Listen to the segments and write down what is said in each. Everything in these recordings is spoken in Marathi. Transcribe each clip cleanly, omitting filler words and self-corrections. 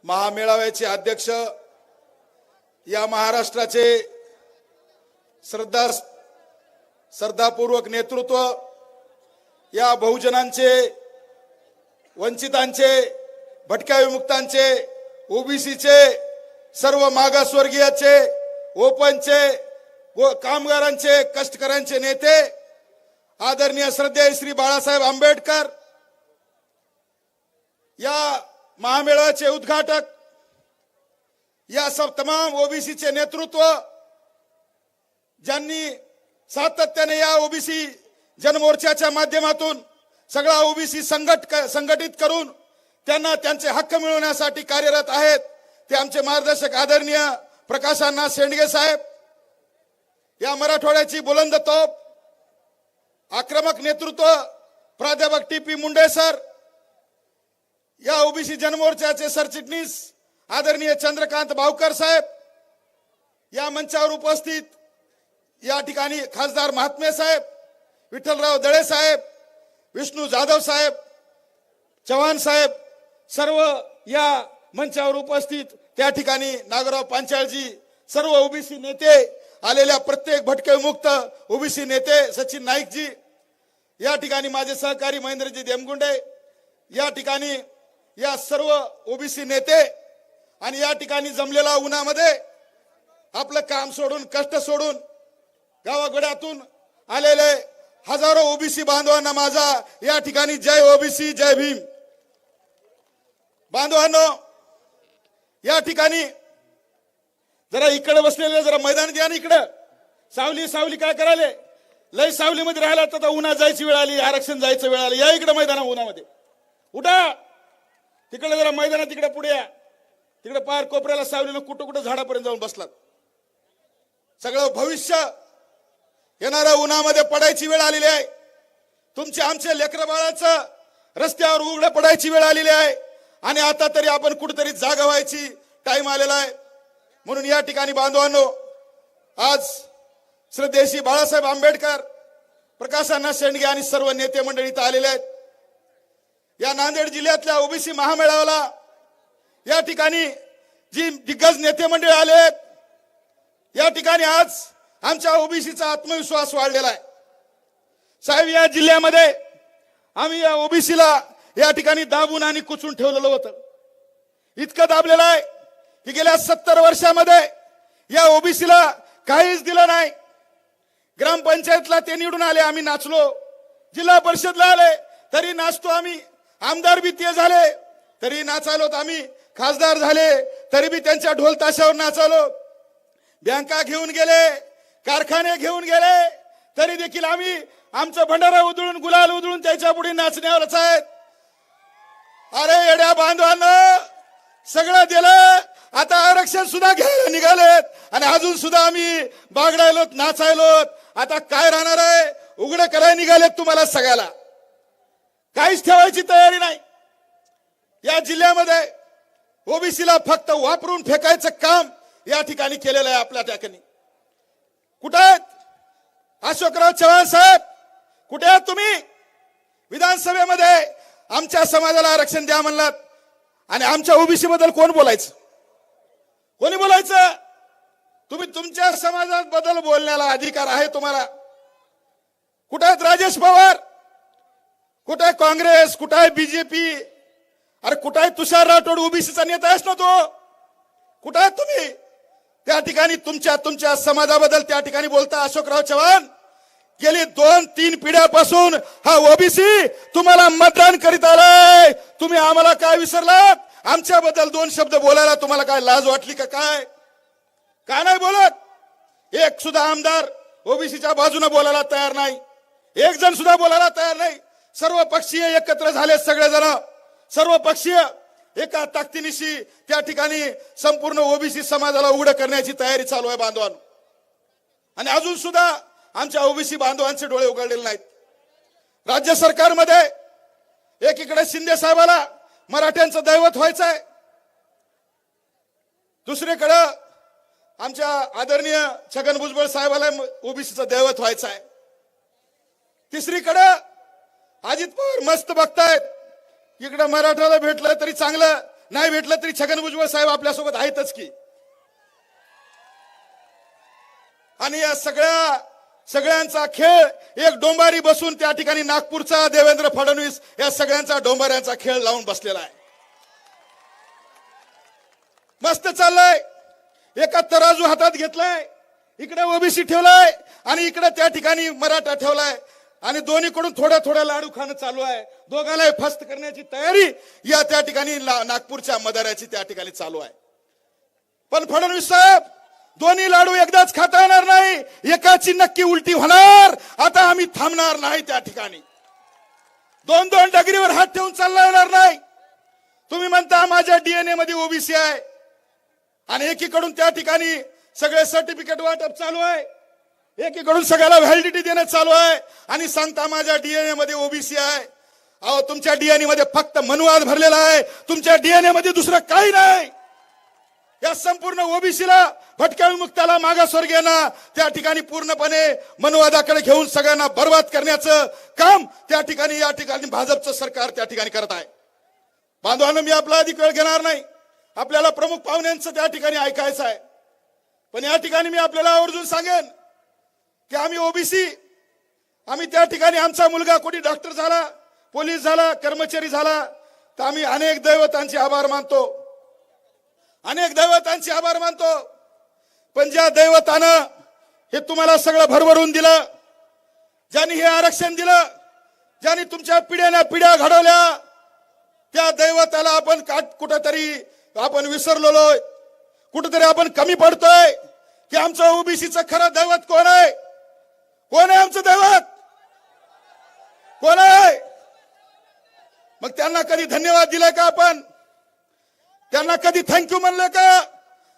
महामेळाव्याचे अध्यक्ष, या महाराष्ट्राचे श्रद्धापूर्वक नेतृत्व, या बहुजनांचे, वंचितांचे, भटक्या विमुक्तांचे, ओबीसीचे, सर्व मागासवर्गीयाचे, ओपनचे व कामगारांचे, कष्टकऱ्यांचे नेते आदरणीय श्रद्धेय श्री बाळासाहेब आंबेडकर, या महामेळाव्याचे उद्घाटक, या सब तमाम ओबीसीचे नेतृत्व, ज्यांनी सातत्याने या ओबीसी जनमोर्चाच्या माध्यमातून सगळा ओबीसी संघटित करून त्यांना त्यांचे हक्क मिळवण्यासाठी कार्यरत आहेत, ते आमचे मार्गदर्शक आदरणीय प्रकाश अण्णा शेंडगे साहेब, या मराठवाड्याची बुलंद तोफ, आक्रमक नेतृत्व प्राध्यापक टी.पी. मुंडे सर, या ओबीसी जनमोर्चाचे सरचिटणीस आदरणीय चंद्रकांत भावकर साहेब, या मंचावर उपस्थित या ठिकाणी खासदार महात्मे साहेब, विठ्ठलराव दळे साहेब, विष्णू जाधव साहेब, चव्हाण साहेब, सर्व या मंचावर उपस्थित त्या ठिकाणी नागराव पांचाळजी, सर्व ओबीसी नेते आलेल्या, प्रत्येक भटके मुक्त ओबीसी नेते सचिन नाईकजी, या ठिकाणी माझे सहकारी महेंद्रजी देमगुंडे, या ठिकाणी या सर्व ओबीसी नेते, आणि या ठिकाणी जमलेला उन्हामध्ये आपलं काम सोडून, कष्ट सोडून गावागड्यातून आलेले हजारो ओबीसी बांधवांना माझा या ठिकाणी जय ओबीसी, जय भीम. बांधवांनो, या ठिकाणी जरा इकडे बसलेले, जरा मैदान द्या ना इकडं. सावली काय करायले, लय सावलीमध्ये राहिला तर उन्हात जायची वेळ आली, आरक्षण जायचं वेळ आली. या इकडे मैदाना उन्हामध्ये उठा, तिकडे जरा मैदानात तिकडे पुढे या. तिकडे पार कोपऱ्याला सावलीनं कुठं झाडापर्यंत जाऊन बसलात. सगळं भविष्य येणाऱ्या उन्हामध्ये पडायची वेळ आलेली आहे. तुमचे आमचे लेकरं बाळाचं रस्त्यावर उघडं पडायची वेळ आलेली आहे, आणि आता तरी आपण कुठेतरी जागा व्हायची टाइम आलेला आहे. म्हणून या ठिकाणी बांधवांनो, आज श्रद्धेय बाळासाहेब आंबेडकर, प्रकाश अण्णा शेंडगे आणि सर्व नेते मंडळी इथं आलेले आहेत. या नांदेड जिल्ह्यातल्या ओबीसी महामेळाव्याला या ठिकाणी जी दिग्गज नेते मंडळी आले आहेत, या ठिकाणी आज आमच्या ओबीसीचा आत्मविश्वास वाढलेला आहे. साहेब, या जिल्ह्यामध्ये आम्ही या ओबीसीला या ठिकाणी दाबून आणि कुचून ठेवलेलं होतं. इतकं दाबलेलं आहे की गेल्या 70 वर्षामध्ये या ओबीसीला काहीच दिलं नाही. ग्रामपंचायतला ते निवडून आले, आम्ही नाचलो. जिल्हा परिषदला आले तरी नाचतो आम्ही. आमदार बी ते झाले तरी नाचालोत आम्ही. खासदार झाले तरी बी त्यांच्या ढोल ताशावर नाचालो. बँका घेऊन गेले, कारखाने घेऊन गेले तरी देखील आम्ही आमचं भंडारा उधळून, गुलाल उधळून त्याच्या पुढे नाचण्यावरच आहेत. अरे येड्या बांधवांनो, सगळं दिलं, आता आरक्षण सुद्धा घ्यायला निघालेत आणि अजून सुद्धा आम्ही बागडायलोत, नाचायलोत. आता काय राहणार आहे? उघडं करायला निघालेत तुम्हाला सगळ्याला. काहीच ठेवायची तयारी नाही. या जिल्ह्यामध्ये ओबीसीला फक्त वापरून फेकायचं काम या ठिकाणी केलेलं आहे आपल्या ठिकाणी. कुठे आहेत अशोकराव चव्हाण साहेब? कुठे आहात तुम्ही? विधानसभेमध्ये आमच्या समाजाला आरक्षण द्या म्हणलात, आणि आमच्या ओबीसी बद्दल कोण बोलायचं? कोणी बोलायचं? तुम्ही तुमच्या समाजाबद्दल बोलण्याला अधिकार आहे तुम्हाला. कुठे आहेत राजेश पवार? कुठे आहे काँग्रेस? कुठे आहे बीजेपी? अरे कुठे आहे तुषार राठोड? ओबीसीचा नेता आहेस ना तो. कुठे आहेत तुम्ही? त्या ठिकाणी तुमच्या समाजाबद्दल त्या ठिकाणी बोलता अशोकराव चव्हाण. गेली 2-3 पिढ्यापासून हा ओबीसी तुम्हाला मतदान करीत आलाय. तुम्ही आम्हाला काय विसरलात? आमच्याबद्दल 2 शब्द बोलायला तुम्हाला काय लाज वाटली का? काय नाही बोलत? एक सुद्धा आमदार ओबीसीच्या बाजूने बोलायला तयार नाही. एक जण सुद्धा बोलायला तयार नाही. सर्व पक्षीय एकत्र झाले, सगळेजण सर्व पक्षीय एका ताकदीनिशी त्या ठिकाणी संपूर्ण ओबीसी समाजाला उघड करण्याची तयारी चालू आहे बांधवांनो. आणि अजून सुद्धा आमच्या ओबीसी बांधवांचे डोळे उघडलेले नाहीत. राज्य सरकारमध्ये एकीकडे शिंदे साहेबाला मराठ्यांचं दैवत व्हायचं आहे, दुसरीकडे आमच्या आदरणीय छगन भुजबळ साहेबाला ओबीसीचं दैवत व्हायचं आहे, तिसरीकडे अजित पवार मस्त बघतायत, इकडे मराठाला भेटलं तरी चांगलं नाही भेटलं तरी छगन भुजबळ साहेब आपल्यासोबत आहेतच की. आणि या सगळ्यांचा खेळ एक डोंबारी बसून त्या ठिकाणी नागपूरचा देवेंद्र फडणवीस या सगळ्यांचा डोंबाऱ्यांचा खेळ लावून बसलेला आहे. मस्त चाललंय. एका तराजू हातात घेतलाय, इकडे ओबीसी ठेवलाय आणि इकडे त्या ठिकाणी मराठा ठेवलाय आणि दोन्हीकडून थोड्या थोड्या लाडू खाणं चालू आहे. दोघांना फस्त करण्याची तयारी या त्या ठिकाणी नागपूरच्या मदाराची त्या ठिकाणी चालू आहे. पण फडणवीस साहेब, दोन्ही लाडू एकदाच खाता येणार नाही, एकाची नक्की उलटी होणार. आता आम्ही थांबणार नाही. त्या ठिकाणी दोन दोन डगरीवर हात ठेवून चालला येणार नाही. तुम्ही म्हणता माझ्या डीएनए मध्ये ओबीसी आहे आणि एकीकडून त्या ठिकाणी सगळे सर्टिफिकेट वाटप चालू आहे, एकीकडून सगळ्याला व्हॅलिडिटी देणं चालू आहे आणि सांगता माझ्या डीएनए मध्ये ओबीसी आहे. अहो, तुमच्या डीएनए मध्ये फक्त मनुवाद भरलेला आहे, तुमच्या डीएनए मध्ये दुसरं काही नाही. या संपूर्ण ओबीसीला, भटक्या विमुक्ताला, मागासवर्गीयांना त्या ठिकाणी पूर्णपणे मनुवादाकडे घेऊन सगळ्यांना बर्बाद करण्याचं काम त्या ठिकाणी या ठिकाणी भाजपचं सरकार त्या ठिकाणी करत आहे. बांधवांनो, मी आपला अधिक वेळ घेणार नाही. आपल्याला प्रमुख पाहुण्यांचं त्या ठिकाणी ऐकायचं आहे. पण या ठिकाणी मी आपल्याला आवर्जून सांगेन की आम्ही ओबीसी, आम्ही त्या ठिकाणी आमचा मुलगा कोणी डॉक्टर झाला, पोलीस झाला, कर्मचारी झाला, तर आम्ही अनेक दैवतांचे आभार मानतो, अनेक दैवतांचे आभार मानतो. पण ज्या दैवतानं हे तुम्हाला सगळं भरभरून दिलं, ज्यांनी हे आरक्षण दिलं, ज्यांनी तुमच्या पिढ्याने पिढ्या घडवल्या, त्या दैवताला आपण कुठंतरी आपण विसरलेलो, कुठंतरी आपण कमी पडतोय. की आमचं ओबीसीचं खरं दैवत कोण आहे? कोण आहे आमचं दैवत? कोण आहे? मग त्यांना कधी धन्यवाद दिलाय का आपण? त्यांना कधी थँक्यू म्हणलं का?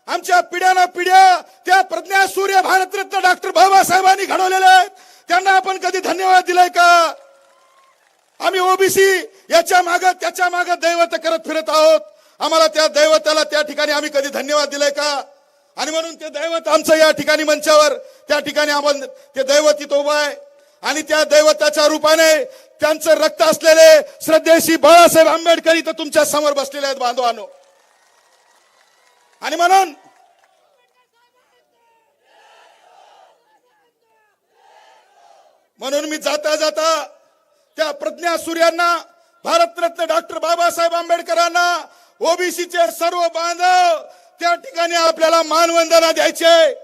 आमच्या पिढ्याना पिढ्या त्या प्रज्ञा सूर्य भारतरत्न डॉक्टर बाबासाहेबांनी घडवलेले आहेत, त्यांना आपण कधी धन्यवाद दिलाय का? आम्ही ओबीसी याच्या मागे त्याच्या मागे दैवत करत फिरत आहोत. आम्हाला त्या दैवताला त्या ठिकाणी आम्ही कधी धन्यवाद दिलाय का? आणि म्हणून ते दैवत आमचं या ठिकाणी मंचावर त्या ठिकाणी आपण ते दैवत इथं उभं आहे आणि त्या दैवताच्या रूपाने त्यांचं रक्त असलेले श्रद्धेशी बाळासाहेब आंबेडकर इथं तुमच्या समोर बसलेले आहेत बांधवांनो. आणि म्हणून मी जाता जाता त्या प्रज्ञा सूर्यांना, भारतरत्न डॉक्टर बाबासाहेब आंबेडकरांना, ओबीसीचे सर्व बांधव त्या ठिकाणी आपल्याला मानवंदना द्यायचे.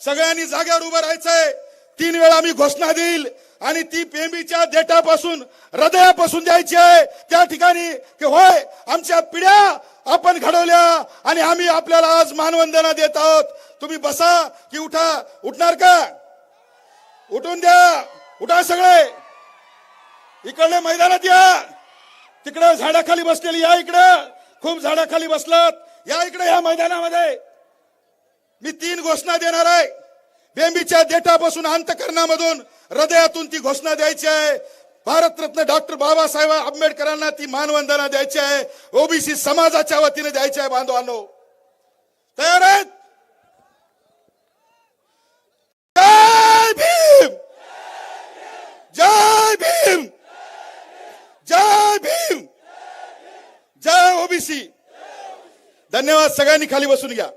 सगळ्यांनी जागेवर उभं राहायचंय. 3 वेळा मी घोषणा देईल आणि ती पेंबीच्या देठापासून, हृदयापासून द्यायची आहे त्या ठिकाणी की होय, आमच्या पिढ्या आपण घडवल्या आणि आम्ही आपल्याला आज मानवंदना देत आहोत. तुम्ही बसा की उठा? उठणार का? उठून द्या. उठा सगळे. इकडे मैदानात या, तिकडे झाडाखाली बसलेली या, इकडे खूप झाडाखाली बसलात, या इकडे या मैदानामध्ये. मी 3 घोषणा देणार आहे. बेंबीच्या देठापासून, अंतकरणामधून, हृदयातून ती घोषणा द्यायची आहे. भारतरत्न डॉक्टर बाबासाहेब आंबेडकरांना ती मानवंदना द्यायची आहे. ओबीसी समाजाच्या वतीने द्यायची आहे. बांधवांनो, तयार आहेत? जय भीम, जय भीम, जय भीम, जय ओबीसी. धन्यवाद. सगळ्यांनी खाली बसून घ्या.